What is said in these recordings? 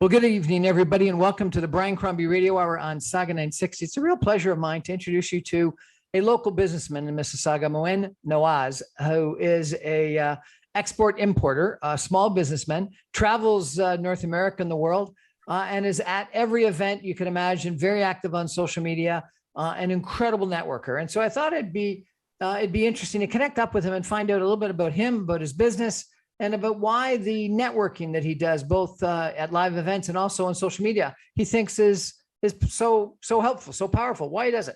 Well, good evening, everybody, and welcome to the Brian Crombie Radio Hour on Saga 960. It's a real pleasure of mine to introduce you to a local businessman in Mississauga, Moin Nawaz, who is a export importer, a small businessman, travels North America and the world, and is at every event you can imagine, very active on social media, an incredible networker. And so I thought it'd be interesting to connect up with him and find out a little bit about him, about his business, and about why the networking that he does, both at live events and also on social media, he thinks is so helpful, so powerful. Why he does it?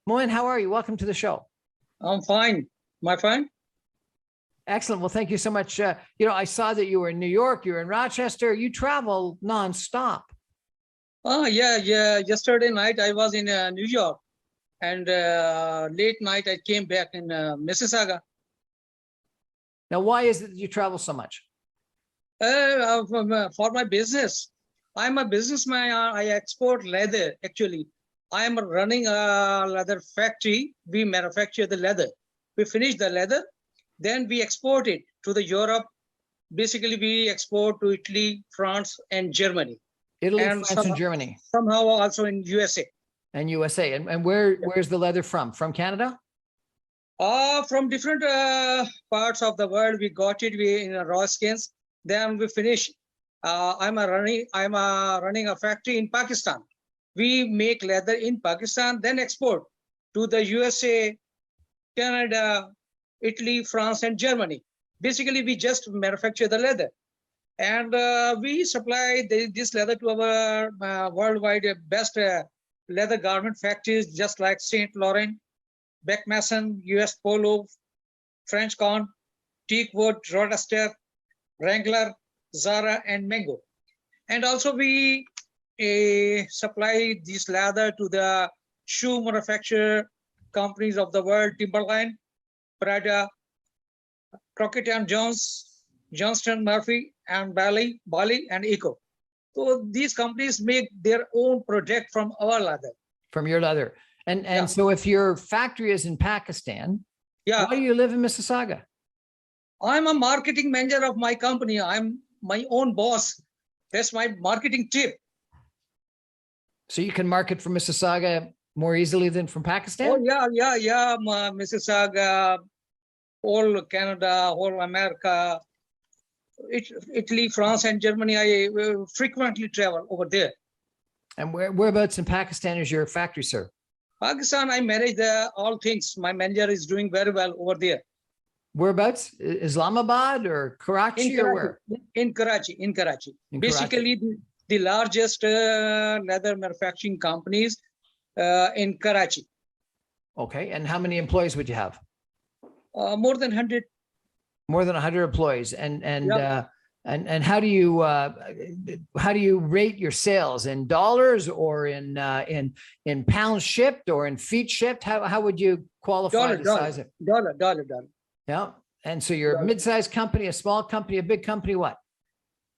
Moin, how are you? Welcome to the show. I'm fine. My friend. Excellent. Well, thank you so much. I saw that you were in New York, you're in Rochester. You travel nonstop. Oh, yeah. Yesterday night I was in New York, and late night I came back in Mississauga. Now, why is it that you travel so much? For my business. I'm a businessman. I export leather, actually. I am running a leather factory. We manufacture the leather. We finish the leather, then we export it to the Europe. Basically, we export to Italy, France, and Germany. Italy, France, and Germany. Somehow also in USA. And USA. And where's the leather from? From Canada? From different parts of the world. We got it. We in raw skins. Then we finish. I'm running a factory in Pakistan. We make leather in Pakistan, then export to the USA, Canada, Italy, France, and Germany. Basically, we just manufacture the leather, and we supply this leather to our worldwide best leather garment factories, just like Saint Laurent, Beck Mason, US Polo, French Con, Teakwood, Rochester, Wrangler, Zara, and Mango. And also we supply this leather to the shoe manufacturer companies of the world: Timberland, Prada, Crockett and Jones, Johnston Murphy, and Bali, and Eco. So these companies make their own product from our leather. From your leather. And so if your factory is in Pakistan, why do you live in Mississauga? I'm a marketing manager of my company. I'm my own boss. That's my marketing tip. So you can market from Mississauga more easily than from Pakistan? Oh, yeah. Mississauga, all Canada, all America, Italy, France, and Germany. I frequently travel over there. And whereabouts in Pakistan is your factory, sir? Pakistan, I manage all things. My manager is doing very well over there. Whereabouts? Islamabad or Karachi or where? In Karachi. Basically, the largest leather manufacturing companies in Karachi. Okay. And how many employees would you have? More than 100. More than 100 employees. And how do you rate your sales in dollars or in pounds shipped or in feet shipped? How would you qualify the size of it? Dollar. Yeah. And so you're a mid-sized company, a small company, a big company, what?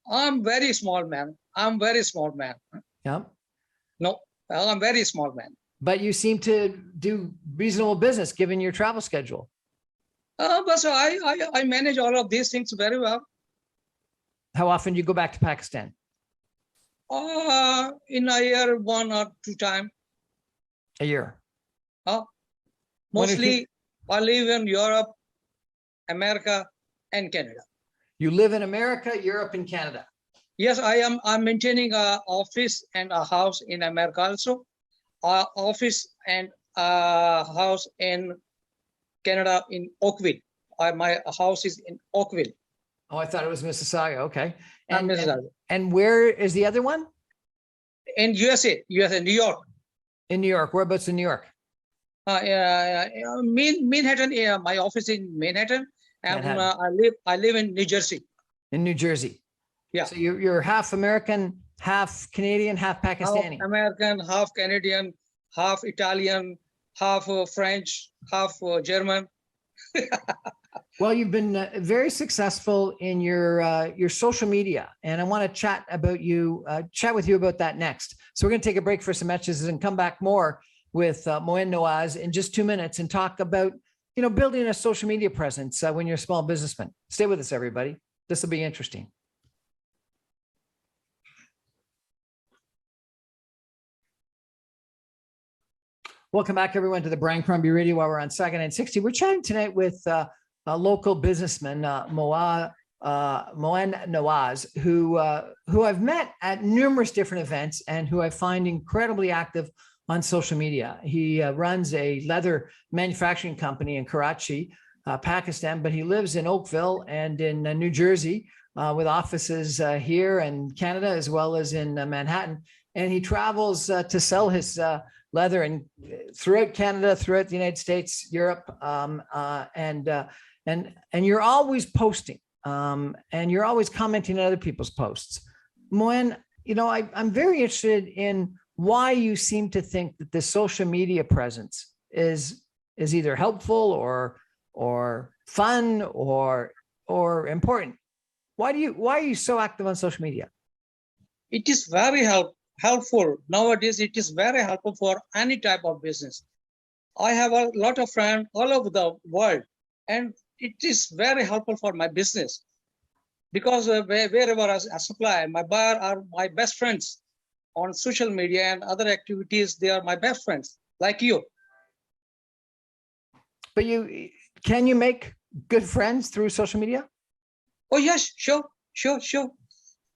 I'm very small, man. Yeah. No, I'm very small, man. But you seem to do reasonable business given your travel schedule. But so I manage all of these things very well. How often do you go back to Pakistan? In a year, 1 or 2 times. A year. Mostly I live in Europe, America, and Canada. You live in America, Europe, and Canada. Yes, I'm maintaining an office and a house in America also. Office and a house in Canada in Oakville. My house is in Oakville. Oh, I thought it was Mississauga. Okay. And where is the other one? In USA, New York. In New York. Whereabouts in New York? Manhattan. My office in Manhattan, and I live in New Jersey. In New Jersey. Yeah. So you're half American, half Canadian, half Pakistani. Half American, half Canadian, half Italian, half French, half German. Well, you've been very successful in your social media, and I want to chat with you about that next. So we're going to take a break for some messages and come back more with Moin Nawaz in just 2 minutes and talk about, building a social media presence when you're a small businessman. Stay with us, everybody. This will be interesting. Welcome back, everyone, to the Brian Crombie Radio Hour on Saga 960. We're chatting tonight with a local businessman, Moin Nawaz, who I've met at numerous different events and who I find incredibly active on social media. He runs a leather manufacturing company in Karachi, Pakistan, but he lives in Oakville and in New Jersey with offices here and Canada as well as in Manhattan. And he travels to sell his leather and throughout Canada, throughout the United States, Europe, and you're always posting and you're always commenting on other people's posts. Moin, I'm very interested in why you seem to think that this social media presence is either helpful or fun or important. Why are you so active on social media? It is very helpful. Nowadays, it is very helpful for any type of business. I have a lot of friends all over the world, and it is very helpful for my business because wherever I supply, my buyer are my best friends on social media and other activities. They are my best friends, like you. But can you make good friends through social media? Oh, yes, sure.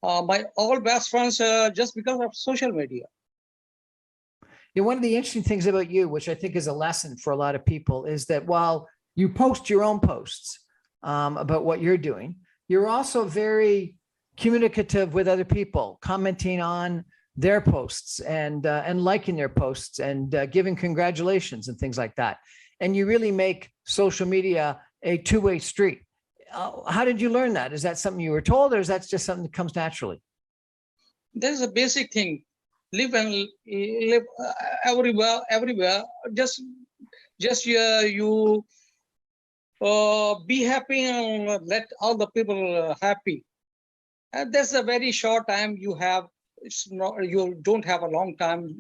My all best friends just because of social media. One of the interesting things about you, which I think is a lesson for a lot of people, is that while you post your own posts about what you're doing, you're also very communicative with other people, commenting on their posts and liking their posts and giving congratulations and things like that. And you really make social media a two-way street. How did you learn that? Is that something you were told, or is that just something that comes naturally? There's a basic thing. Live everywhere. Just you be happy and let all the people happy. And that's a very short time you have. You don't have a long time.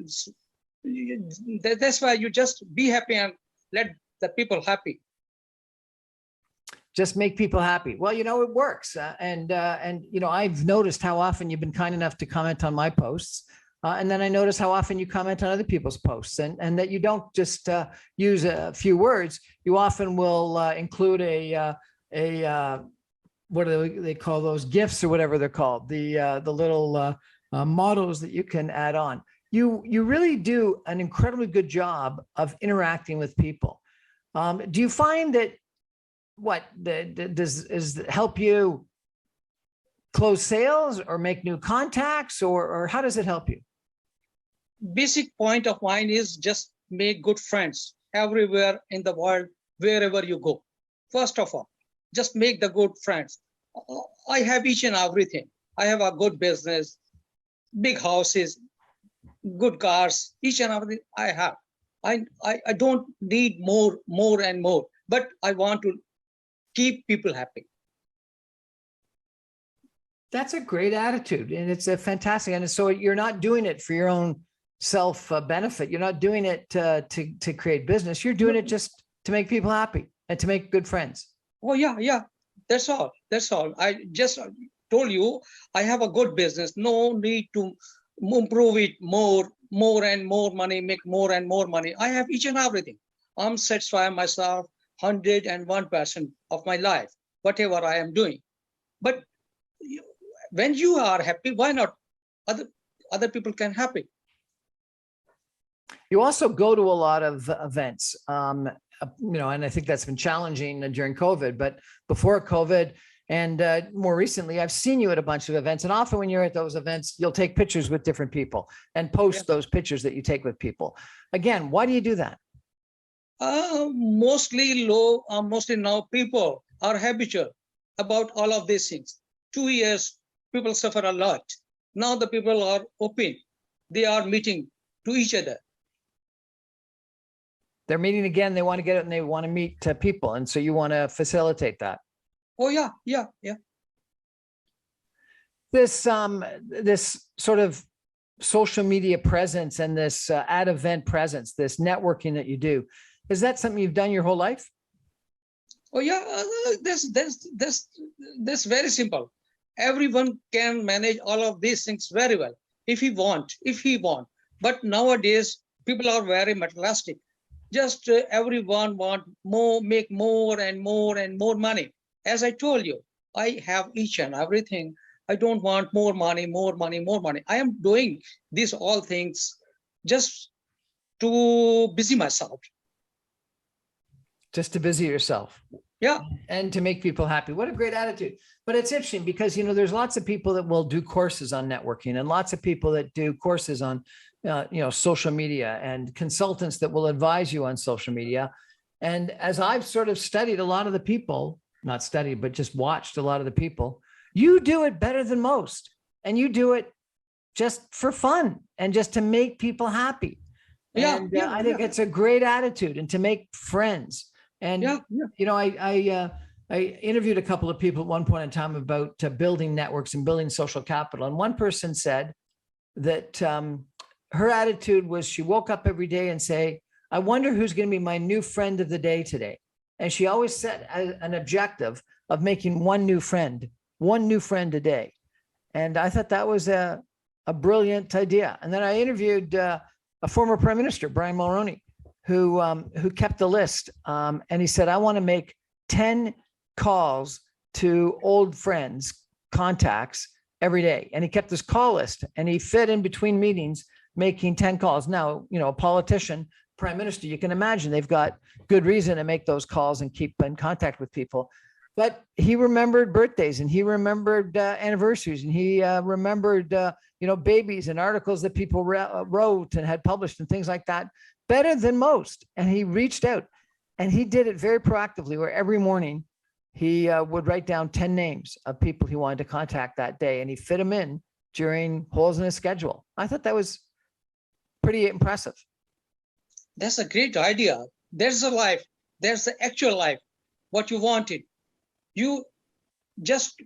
That's why you just be happy and let the people happy. Just make people happy. Well, it works. And I've noticed how often you've been kind enough to comment on my posts. And then I notice how often you comment on other people's posts and that you don't just use a few words. You often will include a what do they call those GIFs or whatever they're called, the little models that you can add on. You really do an incredibly good job of interacting with people. Do you find that does help you close sales or make new contacts, or how does it help you? Basic point of mine is just make good friends everywhere in the world, wherever you go. First of all, just make the good friends. I have each and everything. I have a good business, big houses, good cars, each and everything I have. I don't need more and more, but I want to keep people happy. That's a great attitude, and it's a fantastic. And so you're not doing it for your own self benefit. You're not doing it to create business. You're doing it just to make people happy and to make good friends. Oh yeah. That's all. I just told you I have a good business. No need to improve it more and more money, make more and more money. I have each and everything. I'm satisfied myself 101% of my life, whatever I am doing. But when you are happy, why not other people can happy? You also go to a lot of events, and I think that's been challenging during COVID, but before COVID and more recently, I've seen you at a bunch of events. And often when you're at those events, you'll take pictures with different people and post those pictures that you take with people. Again, why do you do that? Mostly now people are habitual about all of these things. 2 years, people suffer a lot. Now the people are open. They are meeting to each other. They're meeting again. They want to get it and they want to meet people. And so you want to facilitate that. Oh, yeah. This sort of social media presence and this at event presence, this networking that you do, is that something you've done your whole life? Oh, yeah. That's very simple. Everyone can manage all of these things very well if he want. But nowadays, people are very materialistic. Just everyone want more, make more and more and more money. As I told you, I have each and everything. I don't want more money, more money, more money. I am doing these all things just to busy myself. Just to busy yourself. Yeah. And to make people happy. What a great attitude. But it's interesting because, you know, there's lots of people that will do courses on networking and lots of people that do courses on, you know, social media and consultants that will advise you on social media. And as I've sort of studied a lot of the people, not studied, but just watched a lot of the people, you do it better than most. And you do it just for fun and just to make people happy. And I think it's a great attitude and to make friends. And, you know, I interviewed a couple of people at one point in time about building networks and building social capital. And one person said that her attitude was she woke up every day and say, I wonder who's going to be my new friend of the day today. And she always set an objective of making one new friend a day. And I thought that was a brilliant idea. And then I interviewed a former Prime Minister, Brian Mulroney, who kept the list. And he said, I want to make 10 calls to old friends, contacts every day. And he kept this call list and he fit in between meetings, making 10 calls. Now, you know, a politician, prime minister, you can imagine they've got good reason to make those calls and keep in contact with people. But he remembered birthdays and he remembered anniversaries and he remembered, you know, babies and articles that people wrote and had published and things like that better than most. And he reached out and he did it very proactively, where every morning he would write down 10 names of people he wanted to contact that day. And he fit them in during holes in his schedule. I thought that was pretty impressive. That's a great idea. There's a life. There's the actual life, what you wanted. You just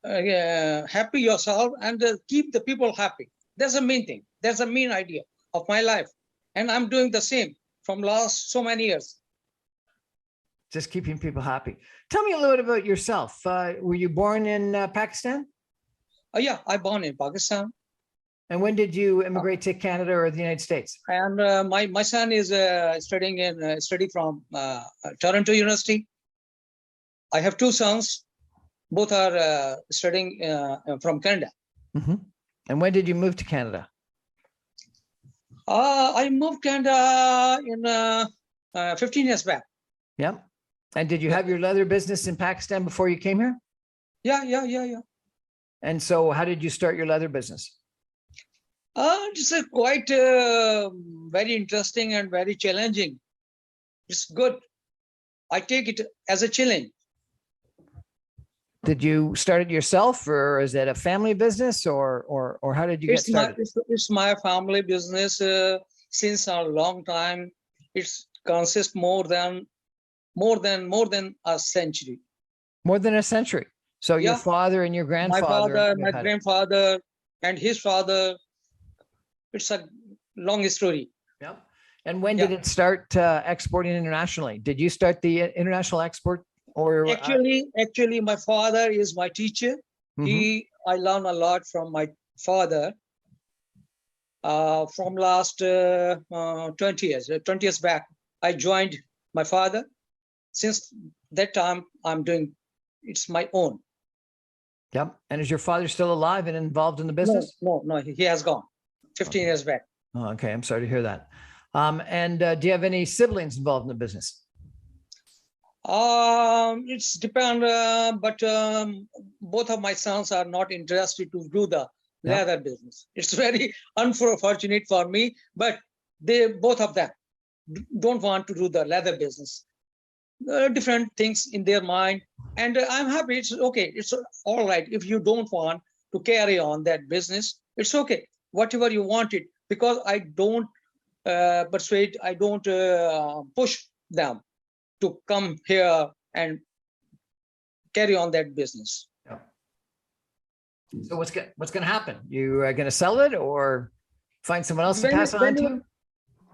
happy yourself and keep the people happy. That's the main thing. That's the main idea of my life. And I'm doing the same from last so many years. Just keeping people happy. Tell me a little bit about yourself. Were you born in Pakistan? Oh yeah, I born in Pakistan. And when did you immigrate to Canada or the United States? And my son is study from Toronto University. I have two sons. Both are studying from Canada. Mm-hmm. And when did you move to Canada? I moved Canada in 15 years back. Yeah. And did you have your leather business in Pakistan before you came here? Yeah. And so how did you start your leather business? It's quite very interesting and very challenging. It's good. I take it as a challenge. Did you start it yourself, or is it a family business, or how did you get started? It's my family business since a long time. It consists more than a century. More than a century. So your father and your grandfather. My grandfather and his father. It's a long story. Yep. And when did it start exporting internationally? Did you start the international export? Or actually, my father is my teacher. Mm-hmm. I learned a lot from my father. From last 20 years back, I joined my father. Since that time, I'm doing it's my own. Yep. And is your father still alive and involved in the business? No, he has gone 15 years back. Oh, okay. I'm sorry to hear that. And do you have any siblings involved in the business? It's depend, but both of my sons are not interested to do the leather business. It's very unfortunate for me, but both of them don't want to do the leather business. Different things in their mind, and I'm happy. It's okay. It's all right. If you don't want to carry on that business, it's okay. Whatever you want it, because I don't persuade, I don't push them to come here and carry on that business. Yeah. So what's going to happen? You are going to sell it or find someone else to pass on to?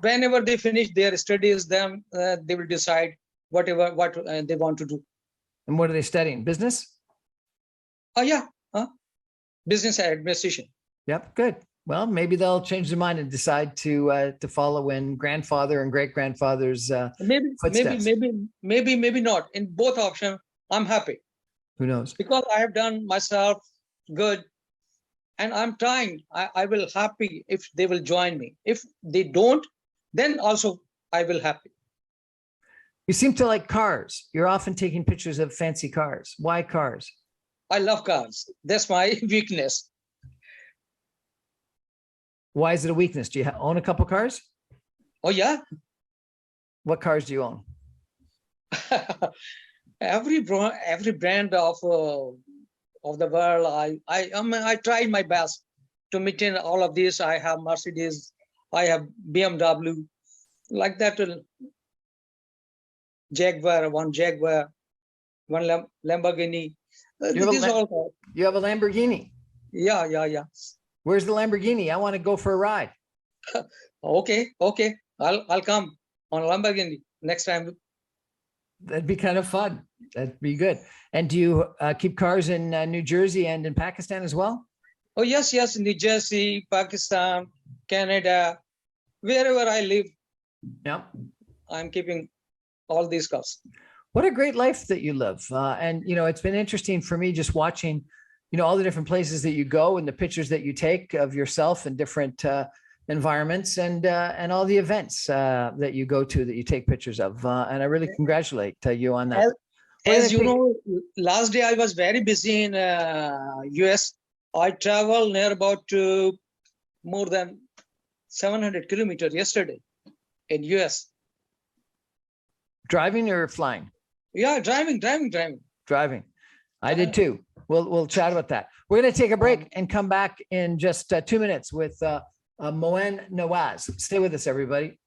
Whenever they finish their studies, then they will decide what they want to do. And what are they studying? Business? Oh yeah, business administration. Yep, good. Well, maybe they'll change their mind and decide to follow in grandfather and great grandfather's footsteps. Maybe not. In both options, I'm happy Who knows? because I have done myself good, and I'm trying. I will happy if they will join me. If they don't, then also I will happy. You seem to like cars. You're often taking pictures of fancy cars. Why cars? I love cars. That's my weakness. Why is it a weakness? Do you own a couple cars? Oh yeah, What cars do you own? every brand of the world. I tried my best to maintain all of this. I have Mercedes, I have BMW, like that. Jaguar, one Lamborghini. These all. You have a Lamborghini. Yeah. Where's the Lamborghini? I want to go for a ride. Okay. I'll come on Lamborghini next time. That'd be kind of fun. That'd be good. And do you keep cars in New Jersey and in Pakistan as well? Oh yes. New Jersey, Pakistan, Canada, wherever I live, Yeah. I'm keeping all these cars. What a great life that you live. And, it's been interesting for me just watching, all the different places that you go and the pictures that you take of yourself in different environments and all the events that you go to that you take pictures of. And I really congratulate you on that. As you know, last day I was very busy in US. I traveled near about more than 700 kilometers yesterday in US. Driving or flying? Yeah, driving. Driving. I did too. We'll chat about that. We're going to take a break and come back in just 2 minutes with Moin Nawaz. Stay with us, everybody.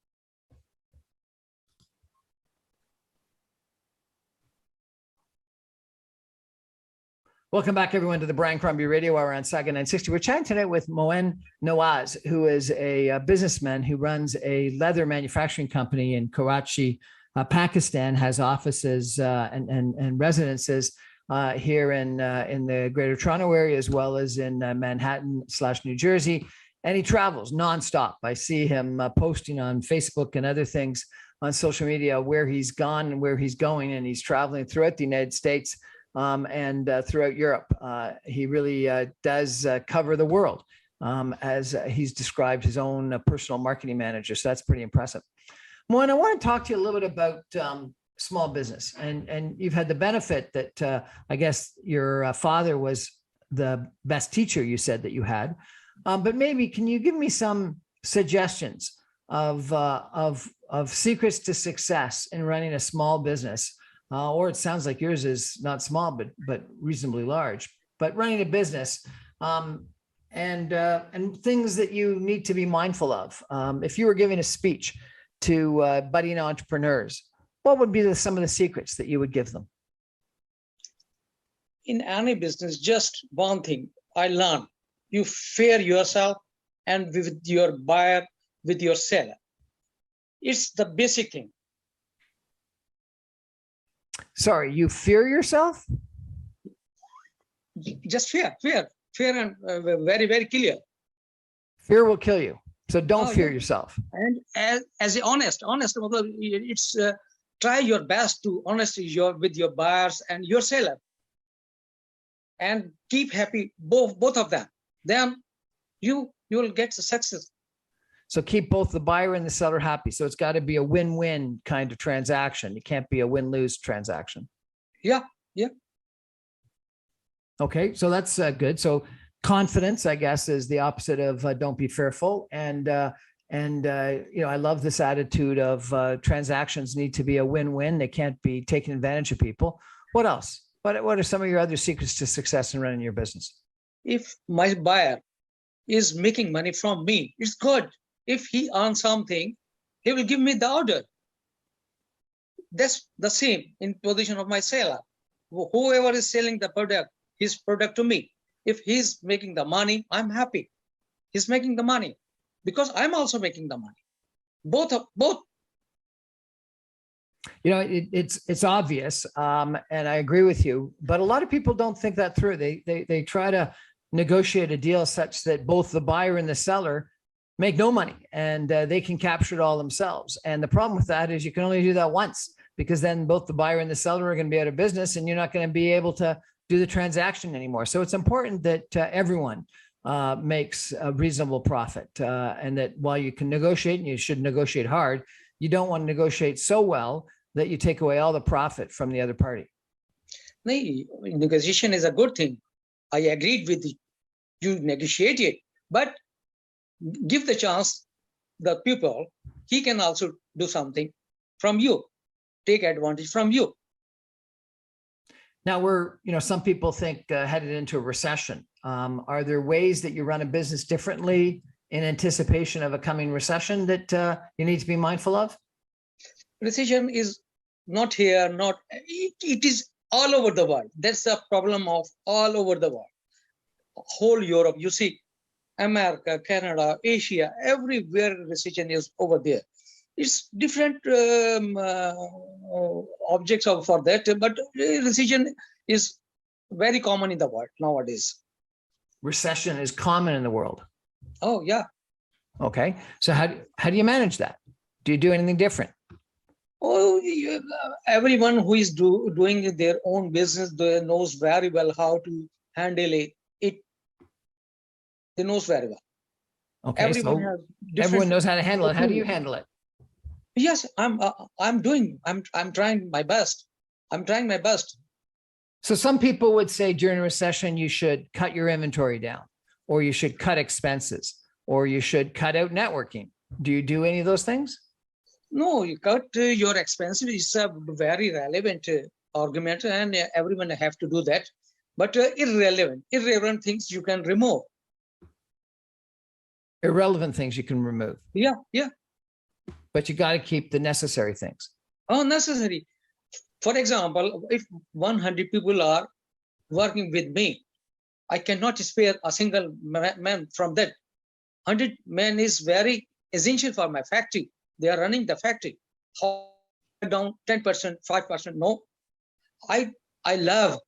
Welcome back, everyone, to the Brian Crombie Radio Hour on Saga 960. We're chatting tonight with Moin Nawaz, who is a businessman who runs a leather manufacturing company in Karachi, Pakistan, has offices and residences here in the Greater Toronto area, as well as in Manhattan/New Jersey. And he travels nonstop. I see him posting on Facebook and other things on social media where he's gone and where he's going. And he's traveling throughout the United States and throughout Europe. He really does cover the world as he's described his own personal marketing manager. So that's pretty impressive. Moin, I want to talk to you a little bit about small business. And you've had the benefit that I guess your father was the best teacher you said that you had. But maybe can you give me some suggestions of secrets to success in running a small business? Or it sounds like yours is not small, but reasonably large. But running a business and things that you need to be mindful of. If you were giving a speech to budding entrepreneurs, what would be some of the secrets that you would give them? In any business, just one thing I learned: you fear yourself, and with your buyer, with your seller. It's the basic thing. Sorry, you fear yourself? Just fear, and very, very clear. Fear will kill you. So don't fear yourself. And as honest, it's try your best to honest with your buyers and your seller, and keep happy both of them. Then you will get the success. So keep both the buyer and the seller happy. So it's got to be a win-win kind of transaction. It can't be a win-lose transaction. Yeah. Okay, so that's good. So confidence, I guess, is the opposite of don't be fearful. And I love this attitude of transactions need to be a win-win. They can't be taking advantage of people. What else? What are some of your other secrets to success in running your business? If my buyer is making money from me, it's good. If he earns something, he will give me the order. That's the same in position of my seller. Whoever is selling the product, his product to me. If he's making the money, I'm happy. He's making the money because I'm also making the money. Both. It's obvious, and I agree with you. But a lot of people don't think that through. They try to, negotiate a deal such that both the buyer and the seller make no money, and they can capture it all themselves. And the problem with that is you can only do that once, because then both the buyer and the seller are going to be out of business, and you're not going to be able to do the transaction anymore. So it's important that everyone makes a reasonable profit, and that while you can negotiate, and you should negotiate hard, you don't want to negotiate so well that you take away all the profit from the other party. Negotiation is a good thing. I agreed with you, negotiate it, but give the chance the people, he can also do something from you, take advantage from you. Now some people think headed into a recession. Are there ways that you run a business differently in anticipation of a coming recession that you need to be mindful of? Recession is not here, it is all over the world. That's the problem of all over the world. Whole Europe, you see, America, Canada, Asia, everywhere recession is over there. It's different objects for that, but recession is very common in the world nowadays. Recession is common in the world. Oh, yeah. Okay. So how do you manage that? Do you do anything different? Oh, everyone who is doing their own business, they knows very well how to handle it. They knows very well. Okay, everyone knows how to handle it. How do you handle it? Yes, I'm trying my best. I'm trying my best. So some people would say during a recession, you should cut your inventory down, or you should cut expenses, or you should cut out networking. Do you do any of those things? No, you cut your expenses is a very relevant argument, and everyone have to do that. But irrelevant things you can remove. Irrelevant things you can remove. Yeah. But you got to keep the necessary things. Oh, necessary. For example, if 100 people are working with me, I cannot spare a single man from that. 100 men is very essential for my factory. They are running the factory. How down 10%, 5%? No. I love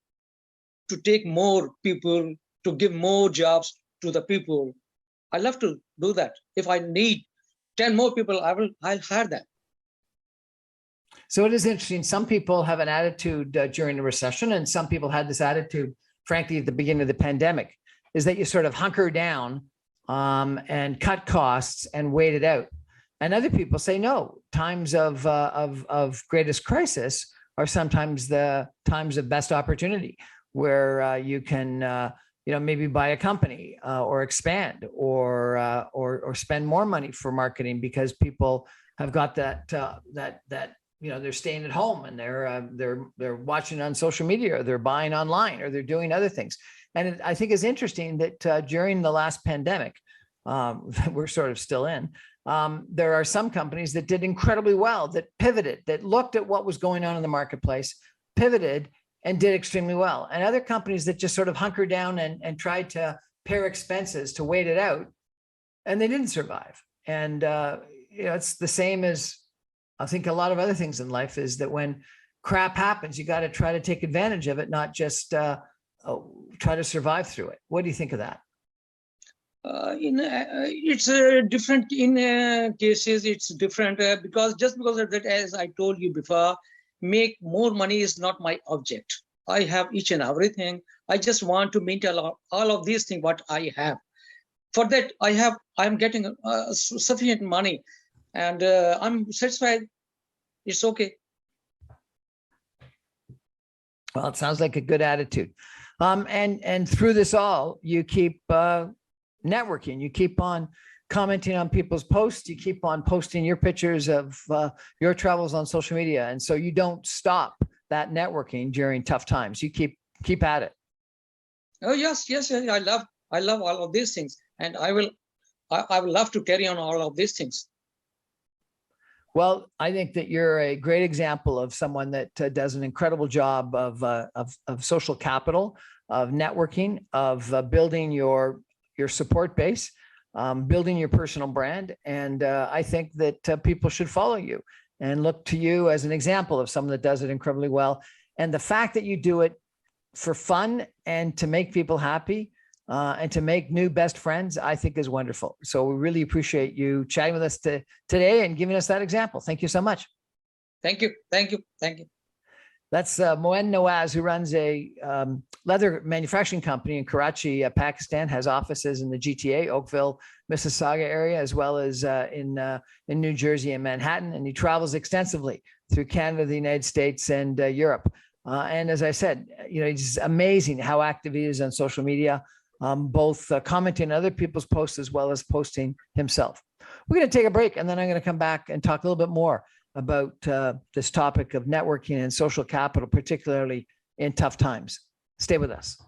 to take more people, to give more jobs to the people. I love to do that. If I need 10 more people, I'll hire them. So it is interesting. Some people have an attitude during the recession, and some people had this attitude, frankly, at the beginning of the pandemic, is that you sort of hunker down and cut costs and wait it out. And other people say, no, times of greatest crisis are sometimes the times of best opportunity, where you can maybe buy a company or expand or spend more money for marketing, because people have got that they're staying at home and they're watching on social media, or they're buying online, or they're doing other things. And I think it's interesting that during the last pandemic, we're sort of still in, there are some companies that did incredibly well, that pivoted, that looked at what was going on in the marketplace, pivoted, and did extremely well. And other companies that just sort of hunkered down and tried to pare expenses to wait it out, and they didn't survive. And it's the same as I think a lot of other things in life, is that when crap happens, you got to try to take advantage of it, not just try to survive through it. What do you think of that? It's different in cases. It's different because of that, as I told you before, make more money is not my object. I have each and everything. I just want to maintain all of these things what I have. For that, I'm getting sufficient money, and I'm satisfied. It's okay. Well, it sounds like a good attitude. And through this all, you keep networking. You keep on commenting on people's posts. You keep on posting your pictures of your travels on social media, and so you don't stop that networking during tough times. You keep at it. Oh yes. I love all of these things, and I will love to carry on all of these things. Well, I think that you're a great example of someone that does an incredible job of social capital, of networking, of building your support base, building your personal brand. And I think that people should follow you and look to you as an example of someone that does it incredibly well. And the fact that you do it for fun and to make people happy, and to make new best friends, I think is wonderful. So we really appreciate you chatting with us today and giving us that example. Thank you so much. Thank you. Thank you. Thank you. That's Moin Nawaz, who runs a leather manufacturing company in Karachi, Pakistan, has offices in the GTA, Oakville, Mississauga area, as well as in New Jersey and Manhattan. And he travels extensively through Canada, the United States, and Europe. And as I said, it's amazing how active he is on social media, both commenting on other people's posts as well as posting himself. We're going to take a break, and then I'm going to come back and talk a little bit more about this topic of networking and social capital, particularly in tough times. Stay with us.